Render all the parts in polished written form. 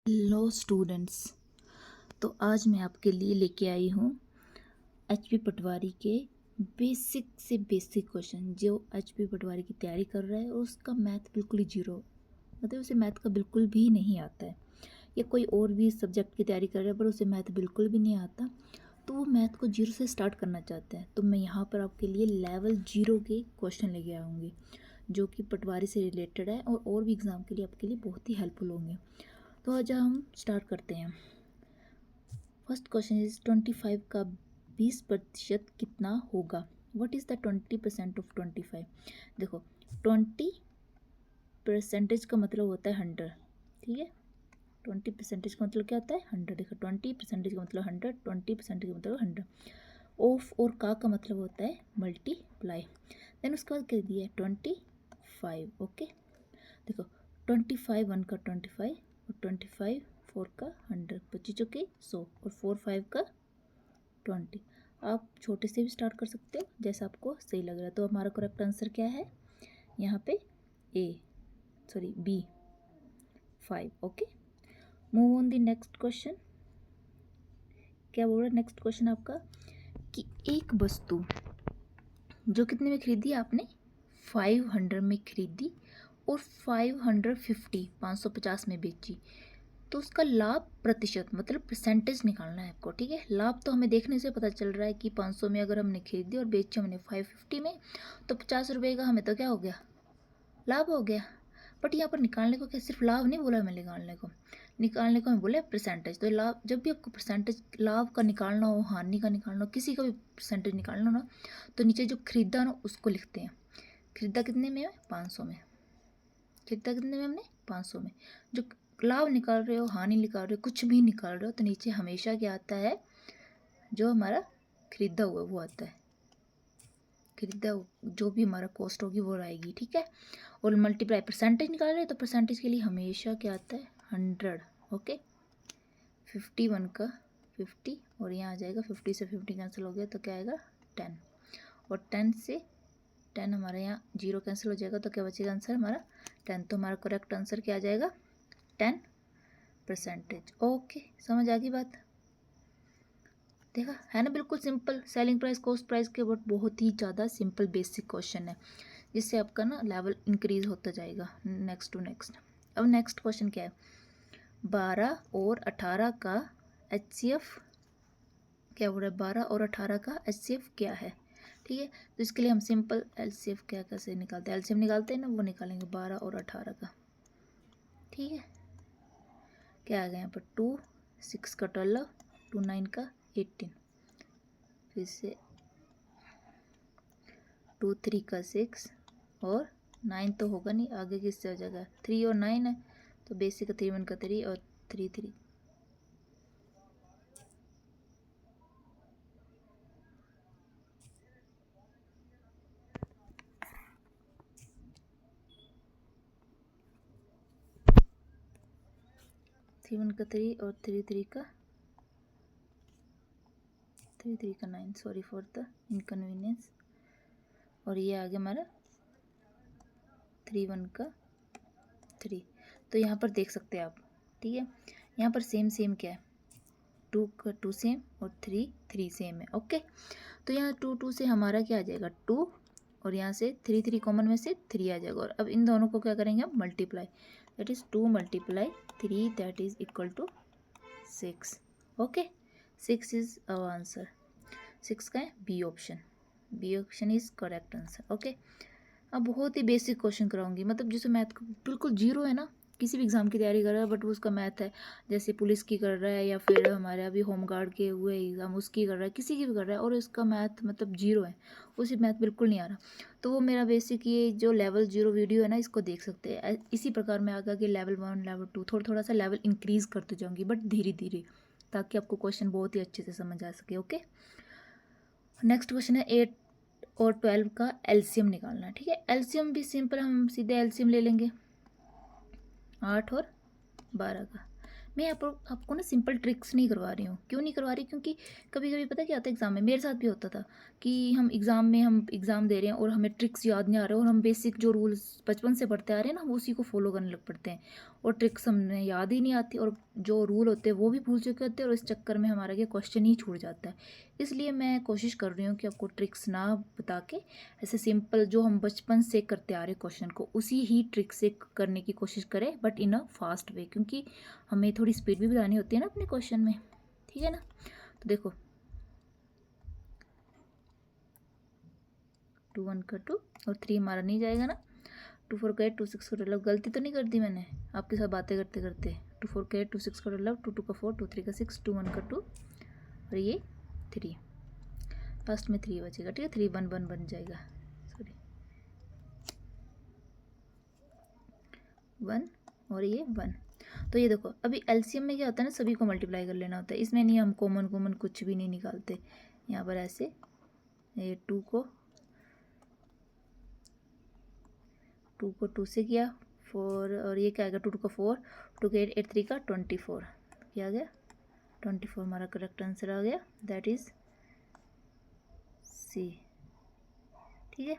Hello students. तो आज मैं आपके लिए लेके आई हूँ एचपी पटवारी के बेसिक से बेसिक क्वेश्चन। जो एचपी पटवारी की तैयारी कर रहा है और उसका मैथ बिल्कुल ही जीरो, मतलब उसे मैथ का बिल्कुल भी नहीं आता है, या कोई और भी सब्जेक्ट की तैयारी कर रहा है पर उसे मैथ बिल्कुल भी नहीं आता, तो वो मैथ को जीरो से स्टार्ट करना चाहते हैं। तो मैं यहाँ पर आपके लिए लेवल जीरो के क्वेश्चन लेके आऊँगी जो कि पटवारी से रिलेटेड है और भी एग्ज़ाम के लिए आपके लिए बहुत ही हेल्पफुल होंगे। तो आज हम स्टार्ट करते हैं। फर्स्ट क्वेश्चन इज 25 का 20% कितना होगा? What is the 20% of 25? देखो 20% का मतलब होता है 100, ठीक है। 20% का मतलब क्या होता है? 100। देखो 20% का मतलब 100, 20% का मतलब 100। ऑफ और का मतलब होता है मल्टीप्लाई। देन उसके बाद क्या दिया है? 25। ओके, देखो 25 1 का 25 और 25 4 का 100, 25 चौके 100 और 4 5 का 20। आप छोटे से भी स्टार्ट कर सकते हो जैसा आपको सही लग रहा है। तो हमारा करेक्ट आंसर क्या है यहाँ पे? B 5। Okay, move on the next question. क्या बोल रहा है नेक्स्ट क्वेश्चन आपका? कि एक वस्तु जो कितने में खरीदी आपने? 500 में खरीदी और 550 में बेची, तो उसका लाभ प्रतिशत मतलब परसेंटेज निकालना है आपको, ठीक है। लाभ तो हमें देखने से पता चल रहा है कि 500 में अगर हमने खरीदी और बेची हमने 550 में, तो 50 रुपये का हमें तो क्या हो गया? लाभ हो गया। बट यहाँ पर निकालने को क्या सिर्फ लाभ नहीं बोला हमें, निकालने को हमें बोला परसेंटेज। तो लाभ, जब भी आपको परसेंटेज लाभ का निकालना हो, हानि का निकालना हो, किसी का भी परसेंटेज निकालना हो ना, तो नीचे जो खरीदा ना उसको लिखते हैं। खरीदा कितने में है? 500 में। खरीदा कितने में हमने? 500 में। जो लाभ निकाल रहे हो, हानि निकाल रहे हो, कुछ भी निकाल रहे हो, तो नीचे हमेशा क्या आता है? जो हमारा खरीदा हुआ वो आता है। खरीदा जो भी हमारा कॉस्ट होगी वो आएगी, ठीक है। और मल्टीप्लाई परसेंटेज निकाल रहे हैं तो परसेंटेज के लिए हमेशा क्या आता है? 100। ओके, 51 का 50 और यहाँ आ जाएगा 50 से 50 कैंसिल हो गया तो क्या आएगा? 10। और 10 से 10 हमारा यहाँ 0 कैंसिल हो जाएगा तो क्या बचेगा आंसर हमारा? 10। तो हमारा करेक्ट आंसर क्या आ जाएगा? 10%। ओके, समझ आ गई बात? देखा है ना, बिल्कुल simple. Selling price cost price के बट बहुत ही ज़्यादा सिंपल बेसिक क्वेश्चन है, जिससे आपका ना लेवल इंक्रीज होता जाएगा नेक्स्ट टू नेक्स्ट। अब नेक्स्ट क्वेश्चन क्या है? 12 और 18 का HCF क्या बोल रहा है? 12 और 18 का HCF क्या है? ठीक है, तो इसके लिए हम सिंपल LCF क्या कैसे निकालते हैं? LCM निकालते हैं ना, वो निकालेंगे 12 और 18 का। ठीक है, क्या आ गया यहाँ पर? 2 6 का 12, 2 9 का 18, फिर से 2 3 का 6 और 9 तो होगा नहीं, आगे किससे हो जाएगा? 3 और 9 है तो बेसिक का 3 1 का 3 और 3 3 3 1 का 3 और 3 3 का 9। Sorry for the inconvenience. और ये आ गया हमारा 3 1 का 3। तो यहाँ पर देख सकते हैं आप, ठीक है। यहाँ पर सेम सेम क्या है? 2 का 2 सेम और 3 3 सेम है। ओके, तो यहाँ 2 2 से हमारा क्या आ जाएगा? 2 और यहाँ से 3 3 कॉमन में से 3 आ जाएगा। और अब इन दोनों को क्या करेंगे हम? Multiply. That is 2 × 3 that is equal to 6। Okay, 6 is our answer. 6 का है B option. B option is correct answer. Okay, अब बहुत ही बेसिक क्वेश्चन कराऊंगी, मतलब जिसे मैथ का बिल्कुल जीरो है ना, किसी भी एग्ज़ाम की तैयारी कर रहा है बट वो उसका मैथ है, जैसे पुलिस की कर रहा है या फिर हमारे अभी होम गार्ड के हुए एग्ज़ाम उसकी कर रहा है, किसी की भी कर रहा है और उसका मैथ मतलब जीरो है, उसे मैथ बिल्कुल नहीं आ रहा, तो वो मेरा बेसिक ये जो लेवल जीरो वीडियो है ना, इसको देख सकते हैं। इसी प्रकार मैं आगे लेवल 1 लेवल 2 थोड़ा थोड़ा सा लेवल इंक्रीज़ करते जाऊँगी बट धीरे धीरे, ताकि आपको क्वेश्चन बहुत ही अच्छे से समझ आ सके। ओके, नेक्स्ट क्वेश्चन है 8 और 12 का एलसीएम निकालना है। ठीक है, एलसीएम भी सिंपल, हम सीधे एलसीएम ले लेंगे 8 और 12 का। मैं आपको ना सिंपल ट्रिक्स नहीं करवा रही हूँ। क्यों नहीं करवा रही? क्योंकि कभी कभी पता क्या होता है एग्ज़ाम में, मेरे साथ भी होता था कि हम एग्ज़ाम दे रहे हैं और हमें ट्रिक्स याद नहीं आ रहे और हम बेसिक जो रूल्स बचपन से पढ़ते आ रहे हैं ना, हम उसी को फॉलो करने लग पड़ते हैं और ट्रिक्स हमें याद ही नहीं आती और जो रूल होते हैं वो भी भूल चुके होते हैं और इस चक्कर में हमारा क्या क्वेश्चन ही छूट जाता है। इसलिए मैं कोशिश कर रही हूँ कि आपको ट्रिक्स ना बता के ऐसे सिंपल जो हम बचपन से करते आ रहे क्वेश्चन को उसी ही ट्रिक से करने की कोशिश करें, but in a fast way, क्योंकि हमें थोड़ी स्पीड भी बढ़ानी होती है ना अपने क्वेश्चन में, ठीक है ना। तो देखो 2 1 का 2 और 3 हमारा नहीं जाएगा ना, 2 4 का 8 2 6 का 12, गलती तो नहीं कर दी मैंने आपके साथ बातें करते करते। 2 4 का 8 2 6 का 12, 2 2 का 4 2 3 का 6 2 1 का 2 और ये 3, लास्ट में 3 बचेगा, ठीक है। 3 1 1 बन जाएगा, सॉरी 1 और ये 1। तो ये देखो अभी एलसीएम में क्या होता है ना, सभी को मल्टीप्लाई कर लेना होता है, इसमें नहीं हम कॉमन कुछ भी नहीं निकालते। यहाँ पर ऐसे ये 2 को 2 से किया 4 और ये क्या आएगा 2 2 का 4 2 के 8 8 3 का 24, क्या आ गया 24 हमारा करेक्ट आंसर आ गया, दैट इज सी, ठीक है।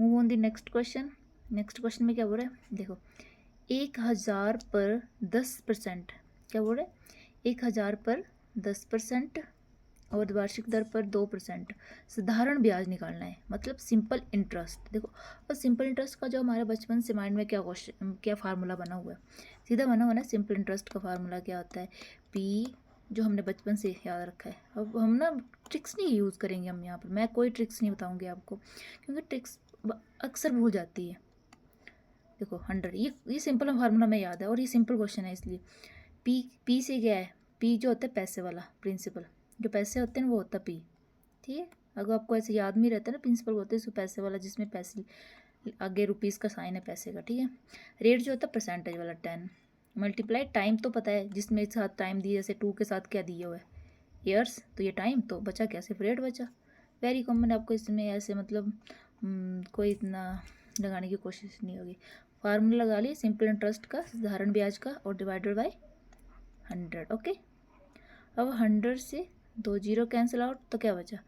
Move on the next question. Next question में क्या बोल रहा है, देखो 1000 पर 10%, क्या बोल रहा है 1000 पर 10% और वार्षिक दर पर 2% साधारण ब्याज निकालना है, मतलब सिंपल इंटरेस्ट। देखो और सिंपल इंटरेस्ट का जो हमारे बचपन से माइंड में क्या फार्मूला बना हुआ है, सीधा बना हुआ ना। सिंपल इंटरेस्ट का फार्मूला क्या होता है, पी, जो हमने बचपन से याद रखा है। अब हम ना ट्रिक्स नहीं यूज़ करेंगे हम यहाँ पर, मैं कोई ट्रिक्स नहीं बताऊँगी आपको क्योंकि ट्रिक्स अक्सर भूल जाती है। देखो 100, ये सिंपल फार्मूला में याद है और ये सिंपल क्वेश्चन है, इसलिए पी से क्या है, पी जो होता है पैसे वाला, प्रिंसिपल, जो पैसे होते हैं वो होता है पी, ठीक है। अगर आपको ऐसे याद नहीं रहता ना, प्रिंसिपल होते हैं पैसे वाला, जिसमें पैसे आगे रुपीज़ का साइन है पैसे का, ठीक है। रेट जो होता है परसेंटेज वाला 10, मल्टीप्लाई टाइम तो पता है जिसमें साथ टाइम दिए, जैसे 2 के साथ क्या दिया हुआ है ईयर्स, तो ये टाइम, तो बचा क्या, सिर्फ रेट बचा। वेरी कॉमन, आपको इसमें ऐसे मतलब कोई इतना लगाने की कोशिश नहीं होगी। फार्मूला लगा लिए सिंपल इंटरेस्ट का, साधारण ब्याज का, और डिवाइडेड बाय 100, ओके। अब 100 से 2 0 कैंसिल आउट, तो क्या बचा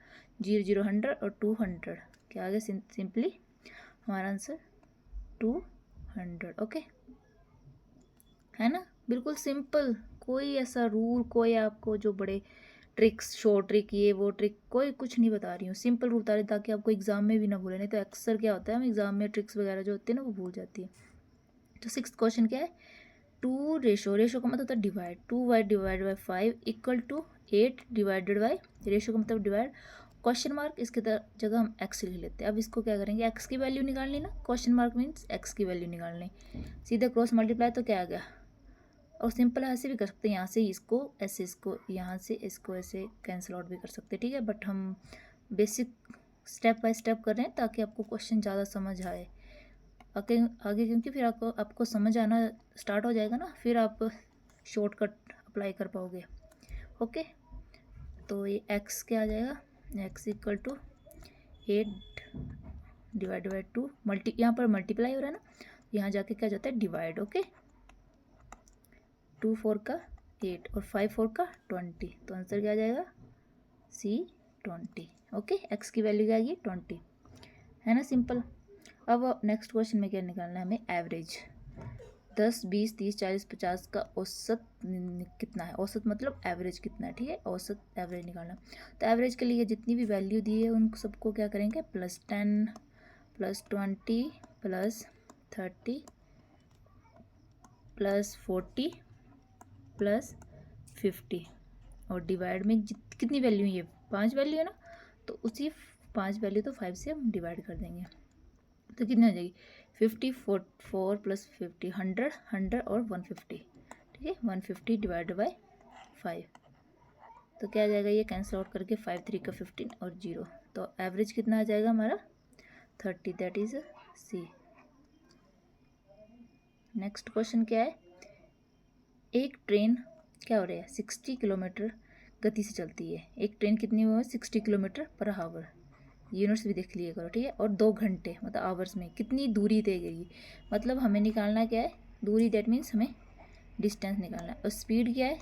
0 0 100 और 200, क्या आ गया सिंपली हमारा आंसर 200, ओके, है ना। बिल्कुल सिंपल, कोई ऐसा रूल, कोई आपको जो बड़े ट्रिक्स, शॉर्ट ट्रिक, ये वो ट्रिक, कोई कुछ नहीं बता रही हूँ, सिंपल रूल बता रही ताकि आपको एग्जाम में भी ना भूले, नहीं तो अक्सर क्या होता है हम एग्जाम में ट्रिक्स वगैरह जो होती है ना वो भूल जाती है। तो 6th क्वेश्चन क्या है, 2 रेशो का मतलब होता है divide, 2y divide by 5 equal to 8 divided by, ratio का मतलब डिवाइड, क्वेश्चन मार्क, इसके जगह हम x लिख लेते हैं। अब इसको क्या करेंगे, x की वैल्यू निकालनी ना, क्वेश्चन मार्क मीन्स x की वैल्यू निकालनी, सीधा क्रॉस मल्टीप्लाई, तो क्या आ गया। और सिंपल ऐसे भी कर सकते हैं, यहाँ से इसको ऐसे, इसको यहाँ से इसको ऐसे कैंसिल आउट भी कर सकते हैं, ठीक है। बट हम बेसिक स्टेप बाय स्टेप कर रहे हैं ताकि आपको क्वेश्चन ज़्यादा समझ आए आगे क्योंकि फिर आपको समझ आना स्टार्ट हो जाएगा ना, फिर आप शॉर्टकट अप्लाई कर पाओगे, ओके। तो ये x क्या आ जाएगा, x equal to 8 divide by 2, यहाँ पर मल्टीप्लाई हो रहा है ना, यहाँ जाके क्या जाता है डिवाइड, ओके। 2 4 का 8 और 5 4 का 20, तो आंसर क्या आ जाएगा C 20, ओके। x की वैल्यू क्या आएगी 20, है ना, सिंपल। अब नेक्स्ट क्वेश्चन में क्या निकालना है हमें, एवरेज 10 20 30 40 50 का औसत कितना है, औसत मतलब एवरेज कितना है, ठीक है, औसत एवरेज निकालना। तो एवरेज के लिए जितनी भी वैल्यू दी है उन सबको क्या करेंगे, +10 +20 +30 +40 +50 और डिवाइड में कितनी वैल्यू है, ये 5 वैल्यू है ना, तो उसी 5 वैल्यू तो 5 से हम डिवाइड कर देंगे, तो कितनी हो जाएगी 50 4 + 50 100 100 और 150, ठीक है। 150 डिवाइड बाई 5, तो क्या आ जाएगा, ये कैंसिल आउट करके 5 3 का 15 और 0, तो एवरेज कितना आ जाएगा हमारा 30, that is C. Next question क्या है, एक ट्रेन क्या हो रहा है 60 किलोमीटर गति से चलती है, एक ट्रेन कितनी हुआ 60 किलोमीटर पर आवर, यूनिट्स भी देख लिए करो, ठीक है। और 2 घंटे मतलब आवर्स में कितनी दूरी तय करेगी, मतलब हमें निकालना क्या है दूरी, दैट मीन्स हमें डिस्टेंस निकालना है। और स्पीड क्या है,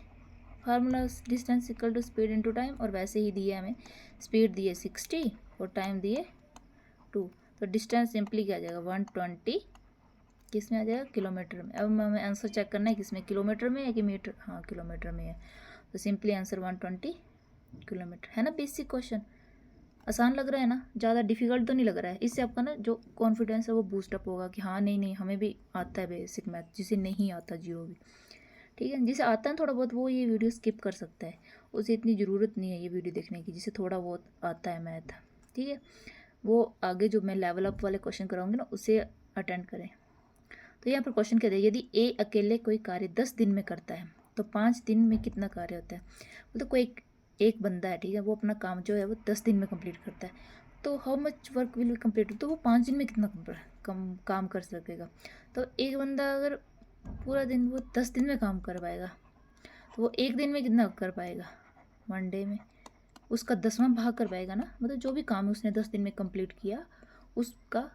formula distance equal to speed into time, और वैसे ही दिया हमें स्पीड दिए 60 और टाइम दिए 2, तो डिस्टेंस सिंपली क्या आ जाएगा 120, किस में आ जाएगा किलोमीटर में। अब हमें आंसर चेक करना है किस में, किलोमीटर में है कि मीटर, हाँ किलोमीटर में है, तो सिंपली आंसर 120 किलोमीटर है ना। बेसिक क्वेश्चन आसान लग रहा है ना, ज़्यादा डिफिकल्ट तो नहीं लग रहा है। इससे आपका ना जो कॉन्फिडेंस है वो बूस्टअप होगा कि हाँ नहीं नहीं हमें भी आता है बेसिक मैथ, जिसे नहीं आता जीरो भी, ठीक है। जिसे आता है थोड़ा बहुत वो ये वीडियो स्किप कर सकता है, उसे इतनी ज़रूरत नहीं है ये वीडियो देखने की, जिसे थोड़ा बहुत आता है मैथ, ठीक है। वो आगे जो मैं लेवल अप वाले क्वेश्चन कराऊंगी ना उसे अटेंड करें। तो यहाँ पर क्वेश्चन कहते हैं यदि ए अकेले कोई कार्य 10 दिन में करता है तो 5 दिन में कितना कार्य होता है। मतलब कोई एक बंदा है, ठीक है, वो अपना काम जो है वो 10 दिन में कंप्लीट करता है, तो how much work will be complete, तो वो 5 दिन में कितना काम कर सकेगा। तो एक बंदा अगर पूरा दिन वो 10 दिन में काम कर पाएगा तो वो एक दिन में कितना कर पाएगा, 1 डे में उसका 10वां भाग कर पाएगा ना। मतलब जो भी काम है उसने 10 दिन में कंप्लीट किया उसका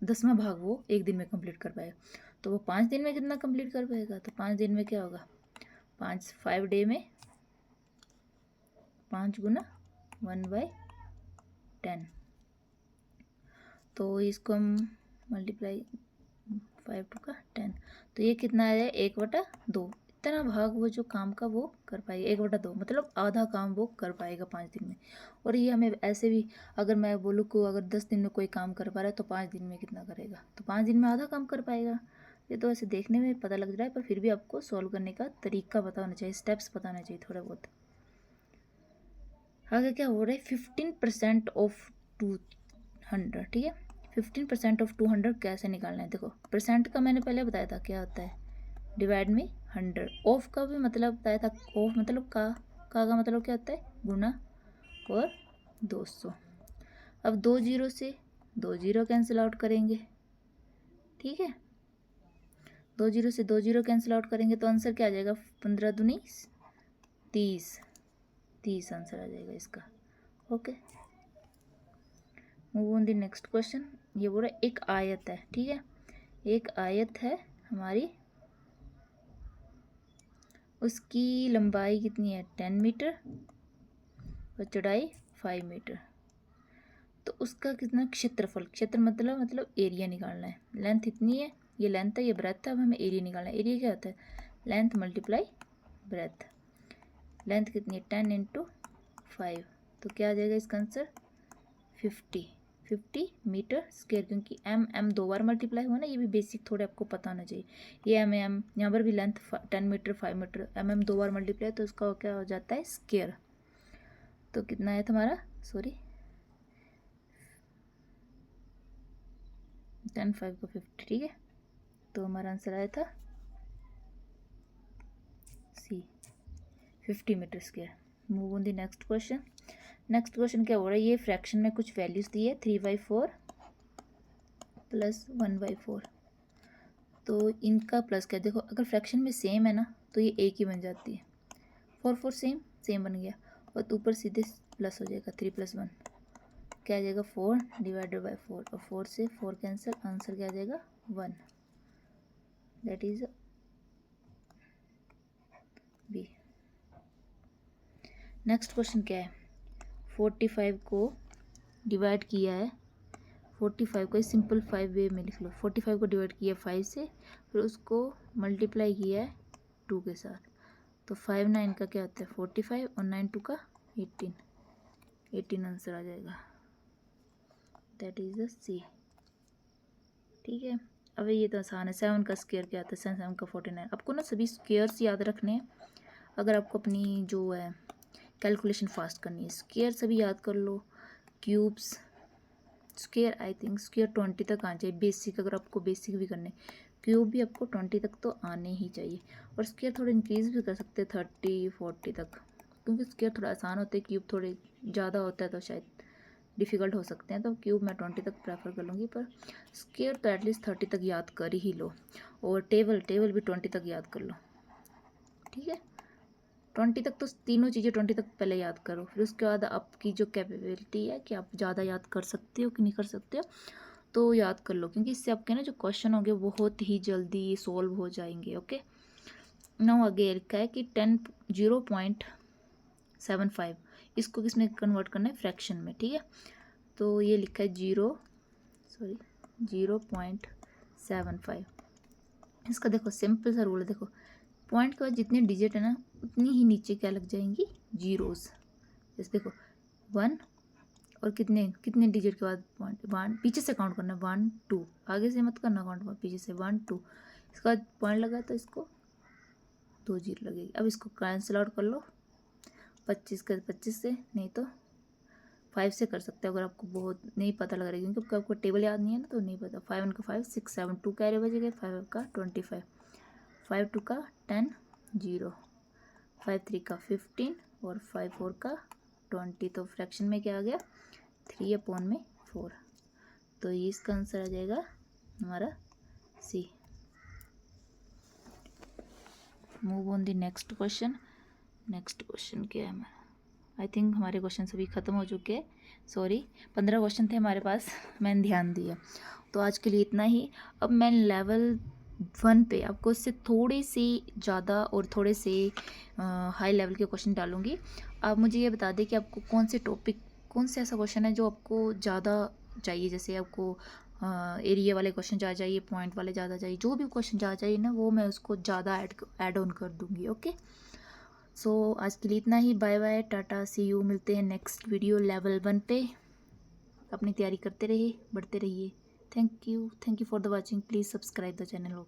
10वां भाग वो एक दिन में कंप्लीट कर पाएगा। तो वो 5 दिन में कितना कंप्लीट कर पाएगा, तो 5 दिन में क्या होगा, 5 डे में 5 गुना 1/10, तो इसको हम मल्टीप्लाई 5 टू का 10, तो ये कितना आ जाए 1/2, इतना भाग वो जो काम का वो कर पाएगा 1/2, मतलब आधा काम वो कर पाएगा 5 दिन में। और ये हमें ऐसे भी अगर मैं बोलूँ को अगर 10 दिन में कोई काम कर पा रहा है तो 5 दिन में कितना करेगा, तो 5 दिन में आधा काम कर पाएगा। ये तो ऐसे देखने में पता लग रहा है पर फिर भी आपको सॉल्व करने का तरीका पता होना चाहिए, स्टेप्स पता होना चाहिए थोड़े बहुत। आगे क्या हो रहा है 15% ऑफ 200, ठीक है। 15% ऑफ 200 कैसे निकालना है, देखो परसेंट का मैंने पहले बताया था क्या होता है, डिवाइड में 100, ऑफ का भी मतलब बताया था, ऑफ मतलब का मतलब क्या होता है गुना और 200। अब 2 जीरो से 2 जीरो कैंसिल आउट करेंगे, ठीक है, 2 जीरो से 2 जीरो कैंसिल आउट करेंगे तो आंसर क्या आ जाएगा 15 दूनी 30 आंसर आ जाएगा इसका। Okay, move on the next question. ये बोल रहा है एक आयत है, ठीक है, एक आयत है हमारी, उसकी लंबाई कितनी है 10 मीटर और चौड़ाई 5 मीटर, तो उसका कितना क्षेत्रफल, क्षेत्र मतलब एरिया निकालना है। लेंथ इतनी है, ये लेंथ है ये ब्रेथ है, अब हमें एरिया निकालना है। एरिया क्या होता है लेंथ मल्टीप्लाई ब्रेथ, लेंथ कितनी है 10 × 5, तो क्या आ जाएगा इसका आंसर 50 मीटर स्क्वायर, क्योंकि एम 2 बार मल्टीप्लाई हुआ ना, ये भी बेसिक थोड़े आपको पता होना चाहिए। ये एम यहाँ पर भी लेंथ 10 मीटर 5 मीटर, एम 2 बार मल्टीप्लाई तो उसका क्या हो जाता है स्क्वायर। तो कितना है तुम्हारा, सॉरी 10 5 को 50, ठीक है, तो हमारा आंसर आया था C 50 metre square. Move on the next question. Next question क्या हो रहा है, ये फ्रैक्शन में कुछ वैल्यूज दी है 3/4 प्लस 1/4, तो इनका प्लस क्या, देखो अगर फ्रैक्शन में सेम है ना तो ये एक ही बन जाती है, 4 4 सेम बन गया, और तो ऊपर सीधे प्लस हो जाएगा 3 + 1 क्या आ जाएगा 4 डिवाइडेड बाई 4, और 4 से 4 कैंसिल, आंसर क्या आ जाएगा 1, that is B. Next question क्या है, 45 को डिवाइड किया है, 45 को सिंपल 5 वे में लिख लो, 45 को डिवाइड किया 5 से, फिर उसको मल्टीप्लाई किया है 2 के साथ, तो 5 9 का क्या होता है 45 और 9 2 का 18 आंसर आ जाएगा, दैट इज द सी, ठीक है। अब ये तो आसान है, 7 का स्क्वायर क्या आता है 7 का 49, आपको ना सभी स्क्वायर्स याद रखने हैं अगर आपको अपनी जो है कैलकुलेशन फास्ट करनी है, स्क्वायर सभी याद कर लो, cubes square I think square 20 तक आना चाहिए बेसिक, अगर आपको बेसिक भी करने, क्यूब भी आपको 20 तक तो आने ही चाहिए, और स्क्वायर थोड़ा इंक्रीज भी कर सकते हैं 30 40 तक, क्योंकि स्क्वायर थोड़ा आसान होते हैं, क्यूब थोड़े ज़्यादा होता है तो शायद डिफ़िकल्ट हो सकते हैं, तो क्यूब मैं 20 तक प्रेफर कर लूँगी, पर स्क्वायर तो एटलीस्ट 30 तक याद कर ही लो, और टेबल भी 20 तक याद कर लो, ठीक है। 20 तक तो तीनों चीज़ें 20 तक पहले याद करो, फिर उसके बाद आपकी जो कैपेबिलिटी है कि आप ज़्यादा याद कर सकते हो कि नहीं कर सकते हो तो याद कर लो, क्योंकि इससे आपके ना जो क्वेश्चन होंगे बहुत ही जल्दी सॉल्व हो जाएंगे। ओके, नाउ आगे लिखा है कि 0.75 इसको किसमें कन्वर्ट करना है, फ्रैक्शन में, ठीक है। तो ये लिखा है 0.75। इसका देखो सिंपल सा रूल है, देखो पॉइंट के बाद जितने डिजिट है ना उतनी ही नीचे क्या लग जाएंगी, जीरोस। जैसे देखो 1 और कितने कितने डिजिट के बाद पॉइंट, 1 पीछे से काउंट करना, 1 2, आगे से मत करना काउंट, पीछे से 1 2, इसके बाद पॉइंट लगा तो इसको 2 जीरो लगेगी। अब इसको कैंसिल आउट कर लो, 25 का 25 से, नहीं तो 5 से कर सकते हो अगर आपको बहुत नहीं पता लग रहा है, क्योंकि आपको टेबल याद नहीं है ना तो नहीं पता। 5 1 का 5 6 7 2 कैरी बजेगा, 5 का 25, 5 2 का 10 0, 5 3 का 15 और 5 4 का 20। तो फ्रैक्शन में क्या आ गया, 3/4। तो ये इसका आंसर आ जाएगा हमारा C. Move on the next question. Next question क्या है हमारा, आई थिंक हमारे क्वेश्चन सभी ख़त्म हो चुके हैं, सॉरी 15 क्वेश्चन थे हमारे पास, मैंने ध्यान दिया। तो आज के लिए इतना ही। अब मैं लेवल 1 पे आपको इससे थोड़ी सी ज़्यादा और थोड़े से हाई लेवल के क्वेश्चन डालूंगी। आप मुझे ये बता दें कि आपको कौन से टॉपिक, कौन से ऐसा क्वेश्चन है जो आपको ज़्यादा चाहिए, जैसे आपको एरिया वाले क्वेश्चन ज़्यादा चाहिए, पॉइंट वाले ज़्यादा चाहिए, जो भी क्वेश्चन ज़्यादा चाहिए ना वो मैं उसको ज़्यादा ऐड ऑन कर दूँगी। ओके, सो आज के लिए इतना ही। Bye bye, tata, see you. मिलते हैं नेक्स्ट वीडियो लेवल 1 पे। अपनी तैयारी करते रहिए, बढ़ते रहिए। Thank you for the watching. Please subscribe the channel.